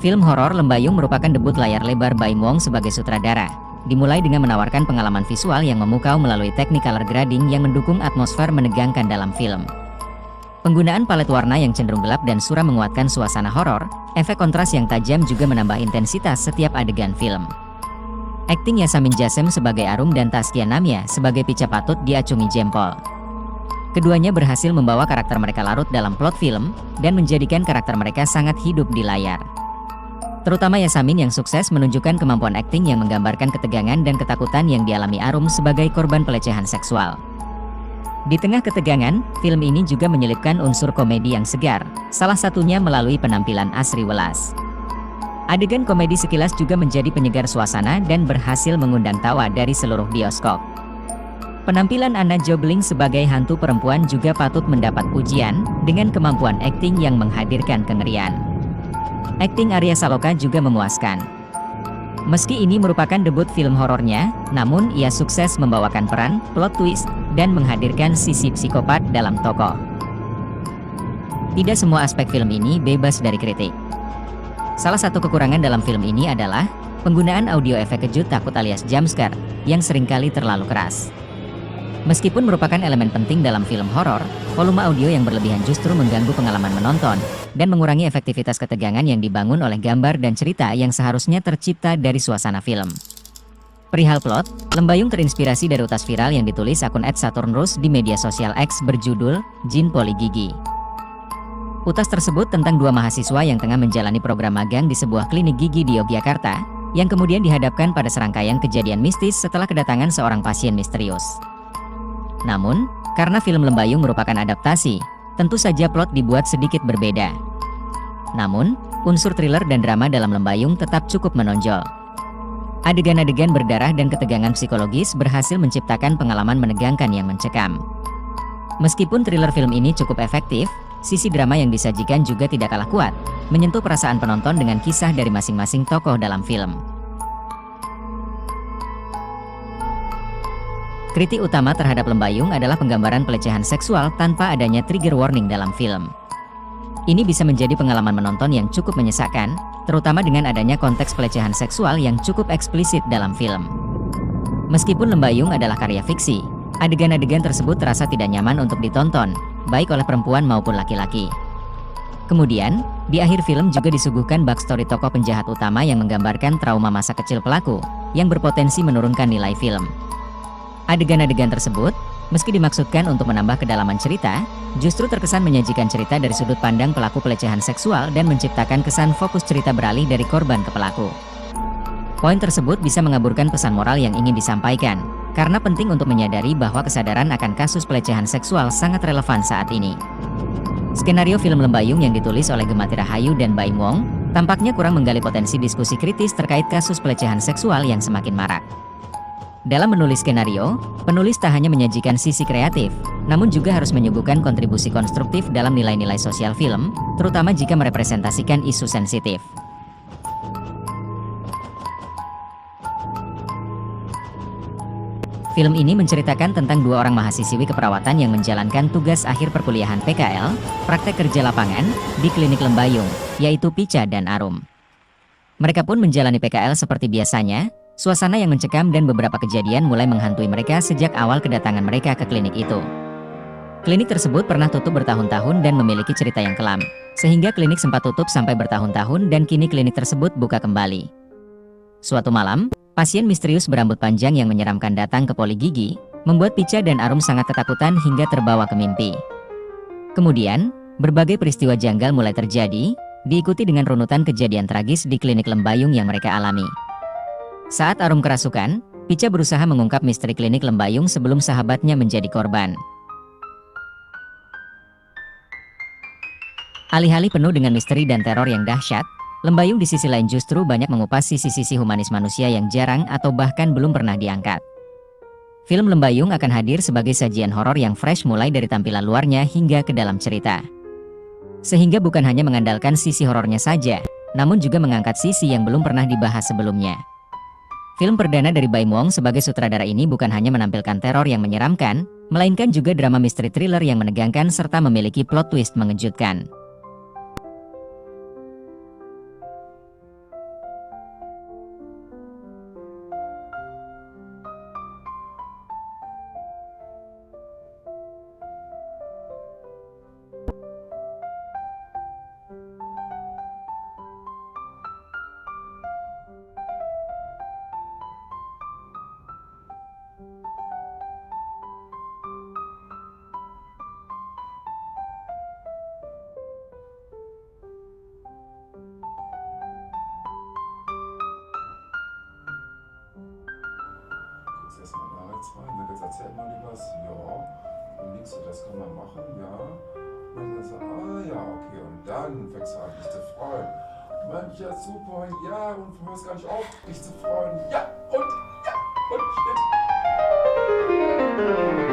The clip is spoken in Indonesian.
Film horor Lembayung merupakan debut layar lebar Baim Wong sebagai sutradara. Dimulai dengan menawarkan pengalaman visual yang memukau melalui teknik color grading yang mendukung atmosfer menegangkan dalam film. Penggunaan palet warna yang cenderung gelap dan suram menguatkan suasana horor, efek kontras yang tajam juga menambah intensitas setiap adegan film. Akting Yasamin Jasem sebagai Arum dan Taskia Namya sebagai Pica patut diacungi jempol. Keduanya berhasil membawa karakter mereka larut dalam plot film, dan menjadikan karakter mereka sangat hidup di layar. Terutama Yasamin yang sukses menunjukkan kemampuan akting yang menggambarkan ketegangan dan ketakutan yang dialami Arum sebagai korban pelecehan seksual. Di tengah ketegangan, film ini juga menyelipkan unsur komedi yang segar, salah satunya melalui penampilan Asri Welas. Adegan komedi sekilas juga menjadi penyegar suasana dan berhasil mengundang tawa dari seluruh bioskop. Penampilan Anna Jobling sebagai hantu perempuan juga patut mendapat pujian, dengan kemampuan akting yang menghadirkan kengerian. Akting Arya Saloka juga memuaskan. Meski ini merupakan debut film horornya, namun ia sukses membawakan peran, plot twist, dan menghadirkan sisi psikopat dalam tokoh. Tidak semua aspek film ini bebas dari kritik. Salah satu kekurangan dalam film ini adalah penggunaan audio efek kejut takut alias jumpscare yang seringkali terlalu keras. Meskipun merupakan elemen penting dalam film horor, volume audio yang berlebihan justru mengganggu pengalaman menonton dan mengurangi efektivitas ketegangan yang dibangun oleh gambar dan cerita yang seharusnya tercipta dari suasana film. Perihal plot, Lembayung terinspirasi dari utas viral yang ditulis akun @saturnrus di media sosial X berjudul Jin Poli Gigi. Utas tersebut tentang dua mahasiswa yang tengah menjalani program magang di sebuah klinik gigi di Yogyakarta, yang kemudian dihadapkan pada serangkaian kejadian mistis setelah kedatangan seorang pasien misterius. Namun, karena film Lembayung merupakan adaptasi, tentu saja plot dibuat sedikit berbeda. Namun, unsur thriller dan drama dalam Lembayung tetap cukup menonjol. Adegan-adegan berdarah dan ketegangan psikologis berhasil menciptakan pengalaman menegangkan yang mencekam. Meskipun thriller film ini cukup efektif, sisi drama yang disajikan juga tidak kalah kuat, menyentuh perasaan penonton dengan kisah dari masing-masing tokoh dalam film. Kritik utama terhadap Lembayung adalah penggambaran pelecehan seksual tanpa adanya trigger warning dalam film. Ini bisa menjadi pengalaman menonton yang cukup menyesakkan, terutama dengan adanya konteks pelecehan seksual yang cukup eksplisit dalam film. Meskipun Lembayung adalah karya fiksi, adegan-adegan tersebut terasa tidak nyaman untuk ditonton, baik oleh perempuan maupun laki-laki. Kemudian, di akhir film juga disuguhkan backstory tokoh penjahat utama yang menggambarkan trauma masa kecil pelaku, yang berpotensi menurunkan nilai film. Adegan-adegan tersebut, meski dimaksudkan untuk menambah kedalaman cerita, justru terkesan menyajikan cerita dari sudut pandang pelaku pelecehan seksual dan menciptakan kesan fokus cerita beralih dari korban ke pelaku. Poin tersebut bisa mengaburkan pesan moral yang ingin disampaikan, karena penting untuk menyadari bahwa kesadaran akan kasus pelecehan seksual sangat relevan saat ini. Skenario film Lembayung yang ditulis oleh Gemati Rahayu dan Baim Wong, tampaknya kurang menggali potensi diskusi kritis terkait kasus pelecehan seksual yang semakin marak. Dalam menulis skenario, penulis tak hanya menyajikan sisi kreatif, namun juga harus menyuguhkan kontribusi konstruktif dalam nilai-nilai sosial film, terutama jika merepresentasikan isu sensitif. Film ini menceritakan tentang dua orang mahasiswi keperawatan yang menjalankan tugas akhir perkuliahan PKL, praktek kerja lapangan, di klinik Lembayung, yaitu Pica dan Arum. Mereka pun menjalani PKL seperti biasanya. Suasana yang mencekam dan beberapa kejadian mulai menghantui mereka sejak awal kedatangan mereka ke klinik itu. Klinik tersebut pernah tutup bertahun-tahun dan memiliki cerita yang kelam, sehingga klinik sempat tutup sampai bertahun-tahun dan kini klinik tersebut buka kembali. Suatu malam, pasien misterius berambut panjang yang menyeramkan datang ke poli gigi, membuat Pica dan Arum sangat ketakutan hingga terbawa ke mimpi. Kemudian, berbagai peristiwa janggal mulai terjadi, diikuti dengan runutan kejadian tragis di klinik Lembayung yang mereka alami. Saat Arum kerasukan, Pica berusaha mengungkap misteri klinik Lembayung sebelum sahabatnya menjadi korban. Alih-alih penuh dengan misteri dan teror yang dahsyat, Lembayung di sisi lain justru banyak mengupas sisi-sisi humanis manusia yang jarang atau bahkan belum pernah diangkat. Film Lembayung akan hadir sebagai sajian horor yang fresh mulai dari tampilan luarnya hingga ke dalam cerita. Sehingga bukan hanya mengandalkan sisi horornya saja, namun juga mengangkat sisi yang belum pernah dibahas sebelumnya. Film perdana dari Baim Wong sebagai sutradara ini bukan hanya menampilkan teror yang menyeramkan, melainkan juga drama misteri thriller yang menegangkan serta memiliki plot twist mengejutkan. erzähl mal lieber was, ja, und denkst du, das kann man machen, ja. Und dann so, ah ja, okay, und dann fängst du an, dich zu freuen. Mensch, ja super, ja, und du hörst gar nicht auf, dich zu freuen, ja, und Shit.